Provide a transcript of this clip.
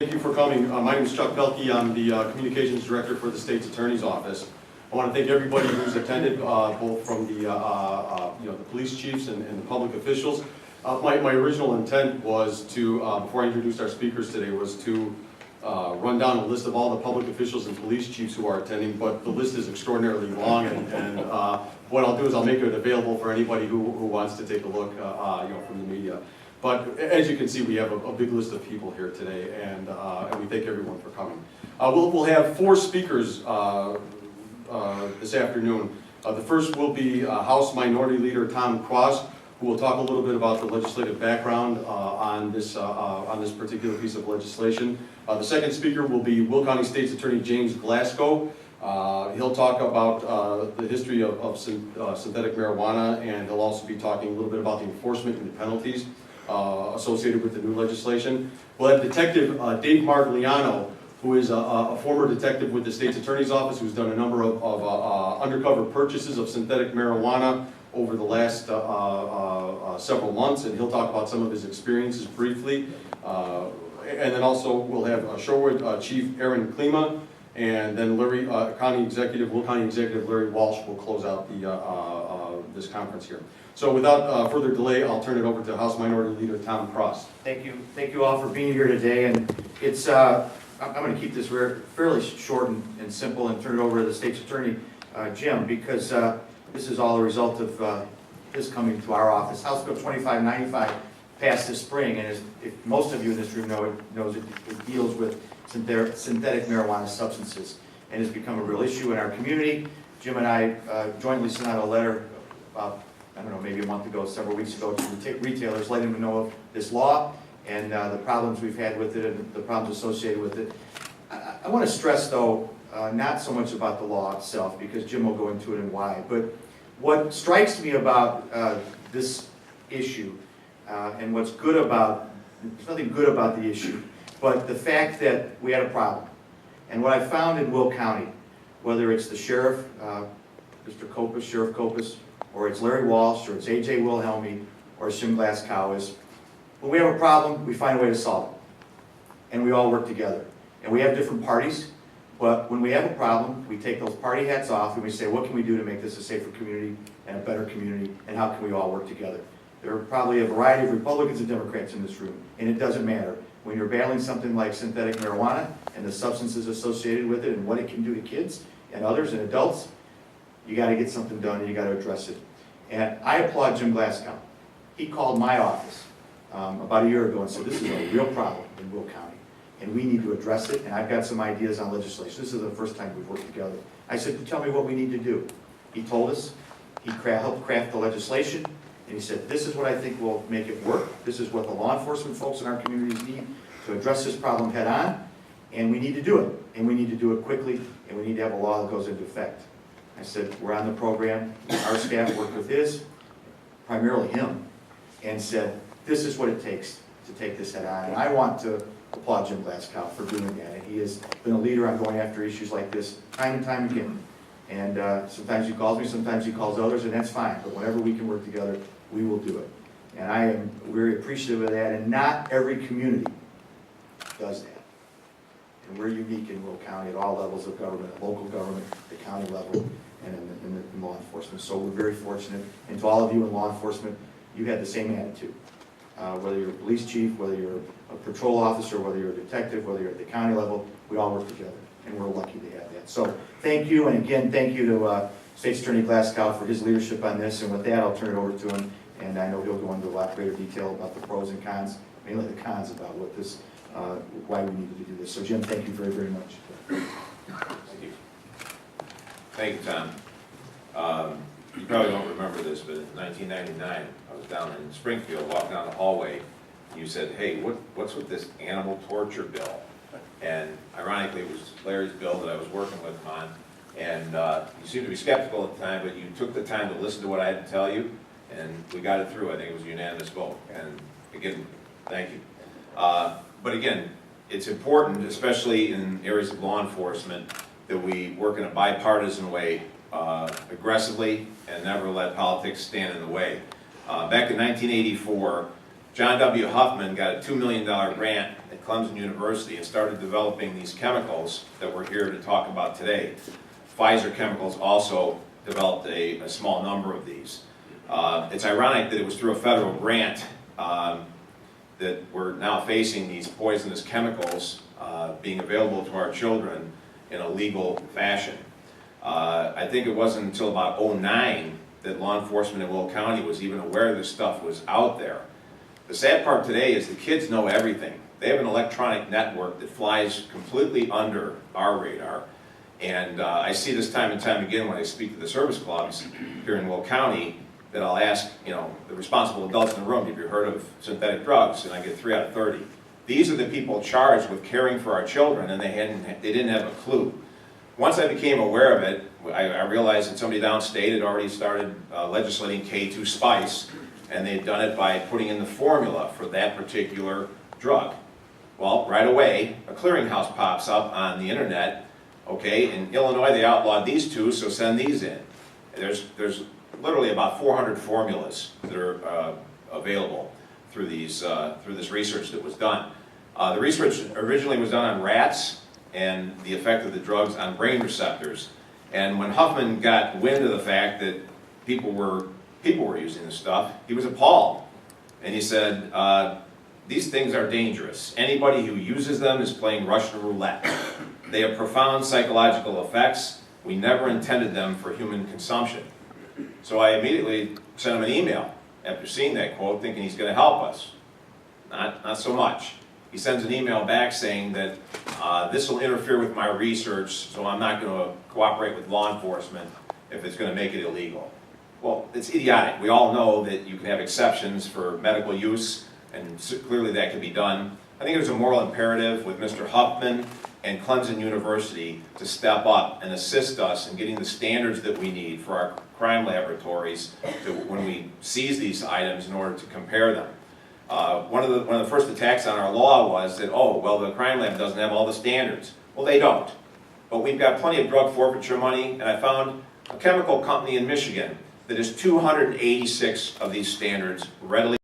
Thank you for coming. My name is Chuck Pelkey. I'm the Communications Director for the State's Attorney's Office. I want to thank everybody who's attended, both from the police chiefs and the public officials. My original intent was to, before I introduced our speakers today, was to run down a list of all the public officials and police chiefs who are attending, but the list is extraordinarily long, and what I'll do is I'll make it available for anybody who wants to take a look, from the media. But as you can see, we have a big list of people here today, and we thank everyone for coming. We'll have 4 speakers this afternoon. The first will be House Minority Leader Tom Cross, who will talk a little bit about the legislative background on this particular piece of legislation. The second speaker will be Will County State's Attorney James Glasgow. He'll talk about the history of synthetic marijuana, and he'll also be talking a little bit about the enforcement and the penalties associated with the new legislation. We'll have Detective Dave Margliano, who is a former detective with the State's Attorney's Office, who's done a number of undercover purchases of synthetic marijuana over the last several months, and he'll talk about some of his experiences briefly. And then also we'll have Shorewood Chief Aaron Klima, and then Will County Executive Larry Walsh will close out this conference here. So without further delay, I'll turn it over to House Minority Leader Tom Cross. Thank you all for being here today, and it's I'm going to keep this fairly short and simple, and turn it over to the State's Attorney Jim, because this is all a result of this coming to our office. House Bill 2595 passed this spring, and if most of you in this room knows it deals with synthetic marijuana substances, and has become a real issue in our community. Jim and I jointly sent out a letter about, I don't know, maybe a month ago, several weeks ago, to retailers, letting them know of this law and the problems we've had with it and the problems associated with it. I want to stress, though, not so much about the law itself, because Jim will go into it and why, but what strikes me about this issue, and what's good about, there's nothing good about the issue, but the fact that we had a problem. And what I found in Will County, whether it's the sheriff, Mr. Kopis, Sheriff Kopis, or it's Larry Walsh, or it's A.J. Wilhelmi, or Jim Glasgow, is when we have a problem, we find a way to solve it. And we all work together. And we have different parties, but when we have a problem, we take those party hats off and we say, what can we do to make this a safer community and a better community, and how can we all work together? There are probably a variety of Republicans and Democrats in this room, and it doesn't matter. When you're battling something like synthetic marijuana and the substances associated with it and what it can do to kids and others and adults, you got to get something done, and you got to address it. And I applaud Jim Glasgow. He called my office about a year ago and said, this is a real problem in Will County, and we need to address it, and I've got some ideas on legislation. This is the first time we've worked together. I said, tell me what we need to do. He told us, he helped craft the legislation, and he said, this is what I think will make it work. This is what the law enforcement folks in our communities need to address this problem head on, and we need to do it. And we need to do it quickly, and we need to have a law that goes into effect. I said, we're on the program. Our staff worked with his, primarily him, and said, this is what it takes to take this head on. And I want to applaud Jim Glasgow for doing that. And he has been a leader on going after issues like this time and time again. And sometimes he calls me, sometimes he calls others, and that's fine. But whenever we can work together, we will do it. And I am very appreciative of that. And not every community does that. And we're unique in Will County at all levels of government, local government, the county level, and in law enforcement. So we're very fortunate. And to all of you in law enforcement, you had the same attitude. Whether you're a police chief, whether you're a patrol officer, whether you're a detective, whether you're at the county level, we all work together. And we're lucky to have that. So thank you, and again, thank you to State's Attorney Glasgow for his leadership on this. And with that, I'll turn it over to him. And I know he'll go into a lot greater detail about the pros and cons, mainly the cons about what this, why we needed to do this. So Jim, thank you very, very much. Thank you. Thank you, Tom. You probably don't remember this, but in 1999, I was down in Springfield, walking down the hallway. You said, hey, what's with this animal torture bill? And ironically, it was Larry's bill that I was working with him on. And you seemed to be skeptical at the time, but you took the time to listen to what I had to tell you, and we got it through. I think it was a unanimous vote. And again, thank you. But again, it's important, especially in areas of law enforcement, that we work in a bipartisan way, aggressively, and never let politics stand in the way. Back in 1984, John W. Huffman got a $2 million grant at Clemson University and started developing these chemicals that we're here to talk about today. Pfizer Chemicals also developed a small number of these. It's ironic that it was through a federal grant that we're now facing these poisonous chemicals being available to our children in a legal fashion. I think it wasn't until about '09 that law enforcement in Will County was even aware this stuff was out there. The sad part today is the kids know everything. They have an electronic network that flies completely under our radar. And I see this time and time again when I speak to the service clubs here in Will County, that I'll ask, the responsible adults in the room, have you heard of synthetic drugs? And I get 3 out of 30. These are the people charged with caring for our children, and they didn't have a clue. Once I became aware of it, I realized that somebody downstate had already started legislating K2 Spice, and they'd done it by putting in the formula for that particular drug. Well, right away, a clearinghouse pops up on the internet. Okay, in Illinois they outlawed these two, so send these in. There's literally about 400 formulas that are available through this research that was done. The research originally was done on rats and the effect of the drugs on brain receptors. And when Huffman got wind of the fact that people were using this stuff, he was appalled. And he said, these things are dangerous. Anybody who uses them is playing Russian roulette. They have profound psychological effects. We never intended them for human consumption. So I immediately sent him an email after seeing that quote, thinking he's going to help us. Not so much. He sends an email back saying that this will interfere with my research, so I'm not going to cooperate with law enforcement if it's going to make it illegal. Well, it's idiotic. We all know that you can have exceptions for medical use, and clearly that can be done. I think there's a moral imperative with Mr. Huffman and Clemson University to step up and assist us in getting the standards that we need for our crime laboratories when we seize these items in order to compare them. One of the first attacks on our law was that, oh, well, the crime lab doesn't have all the standards. Well, they don't. But we've got plenty of drug forfeiture money, and I found a chemical company in Michigan that has 286 of these standards readily